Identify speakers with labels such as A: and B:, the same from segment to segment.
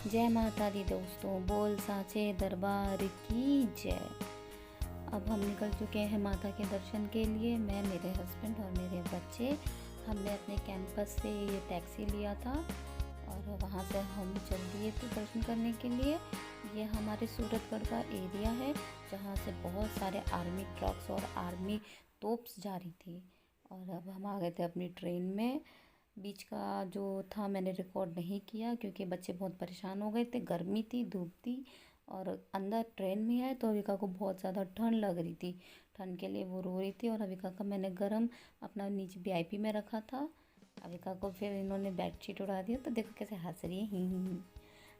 A: जय माता दी दोस्तों, बोल साचे दरबार की जय। अब हम निकल चुके हैं माता के दर्शन के लिए। मैं, मेरे हस्बैंड और मेरे बच्चे, हमने अपने कैंपस से ये टैक्सी लिया था और वहाँ से हम चल दिए थे दर्शन करने के लिए। ये हमारे सूरतगढ़ का एरिया है जहाँ से बहुत सारे आर्मी ट्रक्स और आर्मी तोप्स जा रही थी। और अब हम आ गए थे अपनी ट्रेन में। बीच का जो था मैंने रिकॉर्ड नहीं किया क्योंकि बच्चे बहुत परेशान हो गए थे, गर्मी थी, धूप थी और अंदर ट्रेन में आए तो अविका को बहुत ज़्यादा ठंड लग रही थी। ठंड के लिए वो रो रही थी और अविका का मैंने गरम अपना नीचे वीआईपी में रखा था। अविका को फिर इन्होंने बेडशीट उड़ा दिया तो देखो कैसे हंस रही है ही।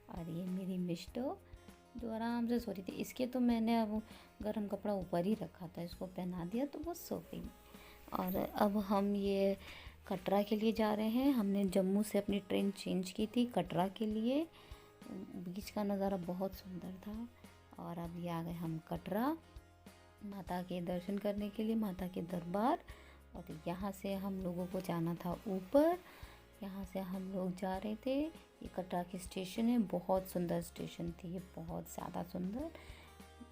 A: और ये मेरी मिष्टो जो आराम से सो रही थी। इसके तो मैंने अब गर्म कपड़ा ऊपर ही रखा था, इसको पहना दिया तो वो सो गई। और अब हम ये कटरा के लिए जा रहे हैं। हमने जम्मू से अपनी ट्रेन चेंज की थी कटरा के लिए। बीच का नज़ारा बहुत सुंदर था। और अब ये आ गए हम कटरा माता के दर्शन करने के लिए, माता के दरबार। और यहाँ से हम लोगों को जाना था ऊपर। यहाँ से हम लोग जा रहे थे। ये कटरा की स्टेशन है, बहुत सुंदर स्टेशन थी ये, बहुत ज़्यादा सुंदर।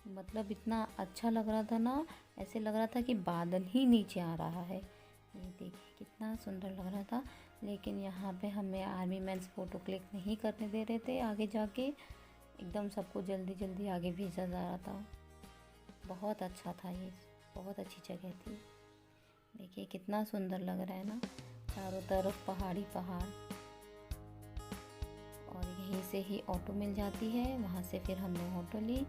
A: मतलब इतना अच्छा लग रहा था ना, ऐसे लग रहा था कि बादल ही नीचे आ रहा है। ये देखिए कितना सुंदर लग रहा था। लेकिन यहाँ पे हमें आर्मी मैन्स फ़ोटो क्लिक नहीं करने दे रहे थे आगे जाके। एकदम सबको जल्दी जल्दी आगे भेजा जा रहा था। बहुत अच्छा था ये, बहुत अच्छी जगह थी। देखिए कितना सुंदर लग रहा है ना, चारों तरफ पहाड़ी पहाड़। और यहीं से ही ऑटो मिल जाती है, वहाँ से फिर हमने ऑटो ली।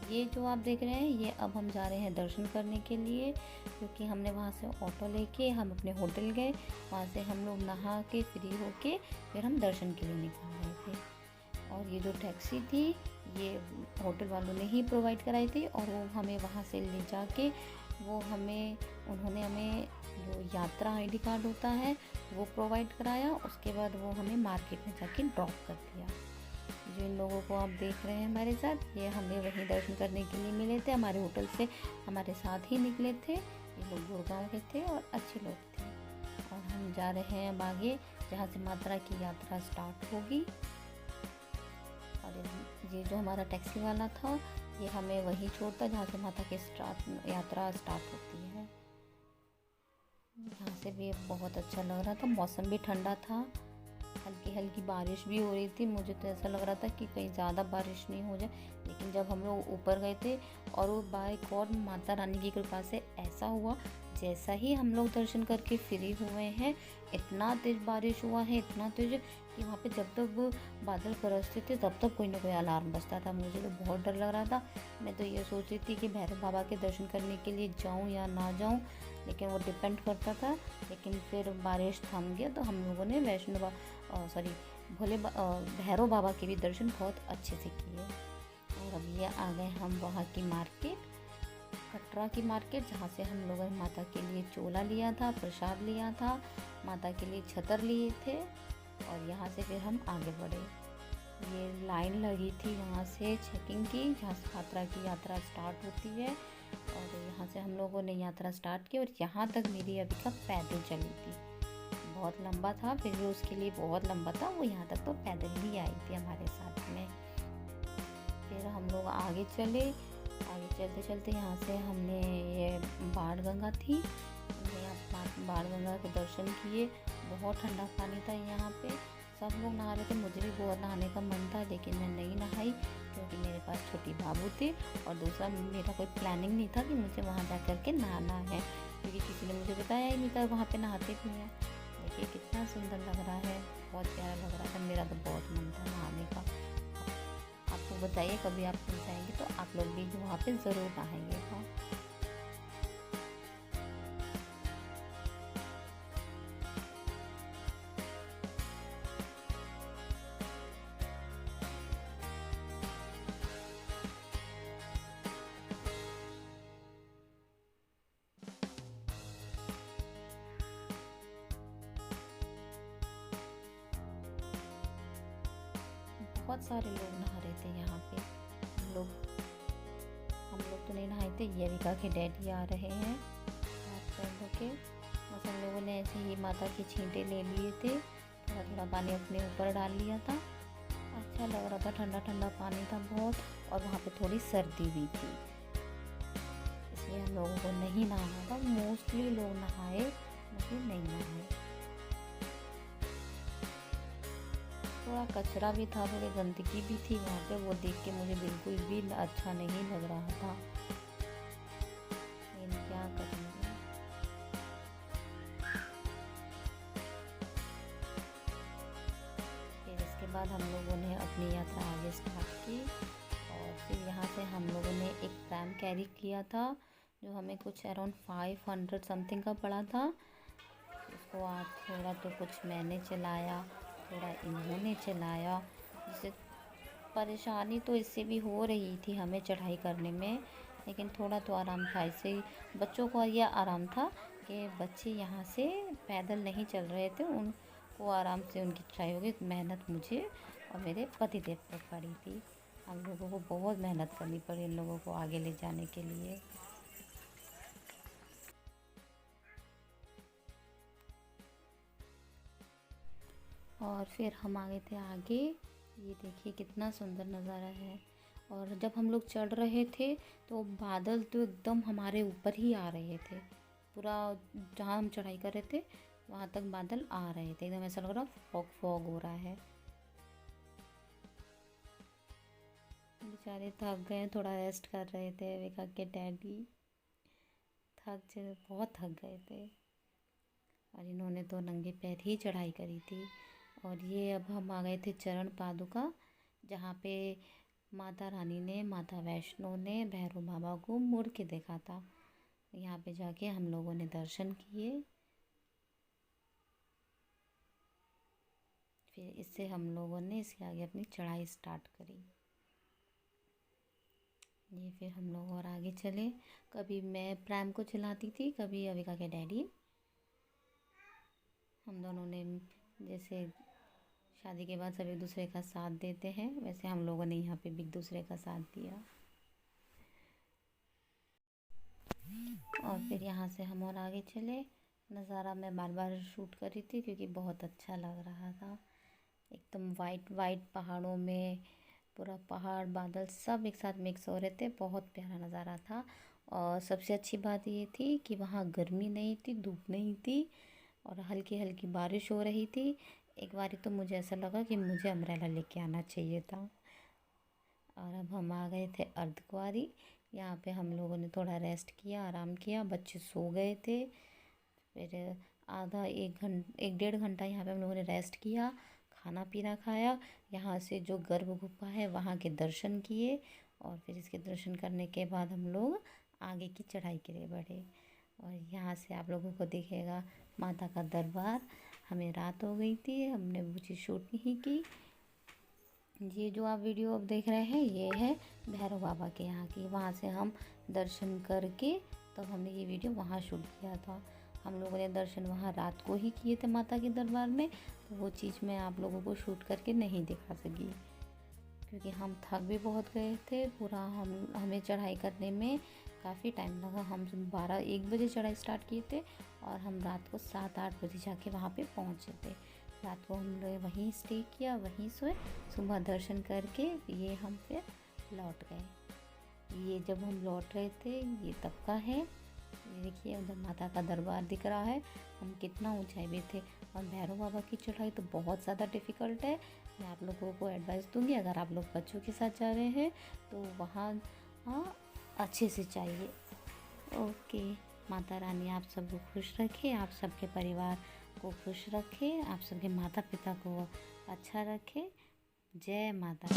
A: ये जो आप देख रहे हैं ये अब हम जा रहे हैं दर्शन करने के लिए, क्योंकि हमने वहाँ से ऑटो लेके हम अपने होटल गए। वहाँ से हम लोग नहा के फ्री होके फिर हम दर्शन के लिए निकल रहे थे। और ये जो टैक्सी थी ये होटल वालों ने ही प्रोवाइड कराई थी और वो हमें वहाँ से ले जाके उन्होंने हमें जो यात्रा आईडी कार्ड होता है वो प्रोवाइड कराया। उसके बाद वो हमें मार्केट में जाके ड्रॉप कर दिया। जो इन लोगों को आप देख रहे हैं हमारे साथ, ये हमें वहीं दर्शन करने के लिए मिले थे। हमारे होटल से हमारे साथ ही निकले थे। ये लोग गुड़गांव के थे और अच्छे लोग थे। और हम जा रहे हैं अब आगे जहाँ से माता की यात्रा स्टार्ट होगी। और ये जो हमारा टैक्सी वाला था ये हमें वहीं छोड़ता जहाँ से माता की यात्रा स्टार्ट होती है। यहाँ से भी बहुत अच्छा लग रहा था, मौसम भी ठंडा था, हल्की हल्की बारिश भी हो रही थी। मुझे तो ऐसा लग रहा था कि कहीं ज़्यादा बारिश नहीं हो जाए। लेकिन जब हम लोग ऊपर गए थे और वो बाय गॉड माता रानी की कृपा से ऐसा हुआ, जैसा ही हम लोग दर्शन करके फ्री हुए हैं इतना तेज़ बारिश हुआ है, इतना तेज़ कि वहाँ पे जब तक वो बादल गरजते थे तब तक कोई ना कोई अलार्म बजता था। मुझे तो बहुत डर लग रहा था। मैं तो ये सोच रही थी कि भैरव बाबा के दर्शन करने के लिए जाऊँ या ना जाऊँ, लेकिन वो डिपेंड करता था। लेकिन फिर बारिश थम गया तो हम लोगों ने भैरव बाबा के भी दर्शन बहुत अच्छे से किए। और अब ये आ गए हम वहाँ की मार्केट, कटरा की मार्केट, जहाँ से हम लोगों ने माता के लिए चोला लिया था, प्रसाद लिया था, माता के लिए छतर लिए थे। और यहाँ से फिर हम आगे बढ़े। ये लाइन लगी थी यहाँ से चेकिंग की, जहाँ से माता की यात्रा स्टार्ट होती है। और यहाँ से हम लोगों ने यात्रा स्टार्ट की और यहाँ तक मेरी अविका पैदल चली थी। बहुत लंबा था, फिर भी उसके लिए बहुत लंबा था। वो यहाँ तक तो पैदल ही आई थी हमारे साथ में। फिर हम लोग आगे चले। आगे चलते चलते यहाँ से हमने ये बाण गंगा थी, हमने यहाँ बाण गंगा के दर्शन किए। बहुत ठंडा पानी था यहाँ पे, सब लोग नहा रहे थे। मुझे भी बहुत नहाने का मन था लेकिन मैं नहीं नहाई क्योंकि मेरे पास छोटी बाबू थी। और दूसरा मेरा कोई प्लानिंग नहीं था कि मुझे वहाँ जा कर के नहाना है, क्योंकि किसी ने मुझे बताया ही नहीं था वहाँ पे नहाते भी हैं। देखिए कितना सुंदर लग रहा है, बहुत प्यारा लग रहा था। मेरा तो बहुत मन था नहाने का। आपको बताइए कभी आप जाएंगे तो आप लोग भी वहाँ पे ज़रूर नहाइएगा। बहुत सारे लोग नहा रहे थे यहाँ पे। हम लोग तो नहीं नहाए थे। ये अविका के डैडी आ रहे हैं हाथ पैर धो के। बस हम लोगों ने ऐसे ही माता के छींटे ले लिए थे, थोड़ा थोड़ा पानी अपने ऊपर डाल लिया था। अच्छा लग रहा था सा ठंडा ठंडा पानी था बहुत, और वहाँ पे थोड़ी सर्दी भी थी, इसलिए हम लोगों को नहीं नहाना था। मोस्टली लोग नहाए, लेकिन नहीं नहाए। थोड़ा कचरा भी था, थोड़ी गंदगी भी थी वहाँ पे, वो देख के मुझे बिल्कुल भी अच्छा नहीं लग रहा था, लेकिन क्या करेंगे। फिर इसके बाद हम लोगों ने अपनी यात्रा आगे स्टार्ट की, और फिर यहाँ से हम लोगों ने एक प्रैम कैरी किया था, जो हमें कुछ अराउंड 500 समथिंग का पड़ा था। उसको आज थोड़ा तो कुछ मैंने चलाया, थोड़ा इन्होंने चलाया, जिससे परेशानी तो इससे भी हो रही थी हमें चढ़ाई करने में, लेकिन थोड़ा तो आराम था। इससे बच्चों को यह आराम था कि बच्चे यहाँ से पैदल नहीं चल रहे थे, उनको आराम से उनकी चढ़ाई होगी। मेहनत मुझे और मेरे पतिदेव पर पड़ी थी, हम लोगों को बहुत मेहनत करनी पड़ी इन लोगों को आगे ले जाने के लिए। और फिर हम आ गए थे आगे। ये देखिए कितना सुंदर नज़ारा है। और जब हम लोग चढ़ रहे थे तो बादल तो एकदम हमारे ऊपर ही आ रहे थे, पूरा जहाँ हम चढ़ाई कर रहे थे वहाँ तक बादल आ रहे थे, एकदम ऐसा लग रहा फॉग फॉग हो रहा है। बेचारे थक गए, थोड़ा रेस्ट कर रहे थे। विका के डैडी बहुत थक गए थे, और इन्होंने तो नंगे पैर ही चढ़ाई करी थी। और ये अब हम आ गए थे चरण पादुका, जहाँ पे माता रानी ने, माता वैष्णो ने भैरव बाबा को मुड़ के देखा था। यहाँ पे जाके हम लोगों ने दर्शन किए। फिर इससे हम लोगों ने इसके आगे अपनी चढ़ाई स्टार्ट करी। ये फिर हम लोग और आगे चले। कभी मैं प्रैम को चलाती थी, कभी अविका के डैडी। हम दोनों ने, जैसे शादी के बाद सब एक दूसरे का साथ देते हैं, वैसे हम लोगों ने यहाँ पे भी एक दूसरे का साथ दिया। और फिर यहाँ से हम और आगे चले। नज़ारा मैं बार बार शूट कर रही थी क्योंकि बहुत अच्छा लग रहा था। एकदम वाइट वाइट पहाड़ों में पूरा पहाड़ बादल सब एक साथ मिक्स हो रहे थे, बहुत प्यारा नज़ारा था। और सबसे अच्छी बात ये थी कि वहाँ गर्मी नहीं थी, धूप नहीं थी, और हल्की हल्की बारिश हो रही थी। एक बारी तो मुझे ऐसा लगा कि मुझे अम्ब्रेला लेके आना चाहिए था। और अब हम आ गए थे अर्धकुंवारी। यहाँ पे हम लोगों ने थोड़ा रेस्ट किया, आराम किया, बच्चे सो गए थे। फिर आधा एक डेढ़ घंटा यहाँ पे हम लोगों ने रेस्ट किया, खाना पीना खाया। यहाँ से जो गर्भ गुफा है वहाँ के दर्शन किए, और फिर इसके दर्शन करने के बाद हम लोग आगे की चढ़ाई के लिए बढ़े। और यहाँ से आप लोगों को दिखेगा माता का दरबार। हमें रात हो गई थी, हमने वो चीज़ शूट नहीं की। ये जो आप वीडियो अब देख रहे हैं ये है भैरव बाबा के यहाँ की। वहाँ से हम दर्शन करके तब हमने ये वीडियो वहाँ शूट किया था। हम लोगों ने दर्शन वहाँ रात को ही किए थे माता के दरबार में, तो वो चीज़ मैं आप लोगों को शूट करके नहीं दिखा सकी क्योंकि हम थक भी बहुत गए थे। पूरा हमें चढ़ाई करने में काफ़ी टाइम लगा। हम 12-1 बजे चढ़ाई स्टार्ट किए थे, और हम रात को 7-8 बजे जाके वहाँ पे पहुँचे थे। रात को हम लोग वहीं स्टे किया, वहीं सोए। सुबह दर्शन करके ये हम फिर लौट गए। ये जब हम लौट रहे थे ये तब का है। ये देखिए उधर माता का दरबार दिख रहा है। हम कितना ऊंचाई पे थे, और भैरव बाबा की चढ़ाई तो बहुत ज़्यादा डिफ़िकल्ट है। मैं आप लोगों को एडवाइस दूंगी, अगर आप लोग बच्चों के साथ जा रहे हैं तो वहाँ अच्छे से चाहिए। ओके, माता रानी आप सबको खुश रखे, आप सबके परिवार को खुश रखे, आप सबके माता पिता को अच्छा रखे। जय माता।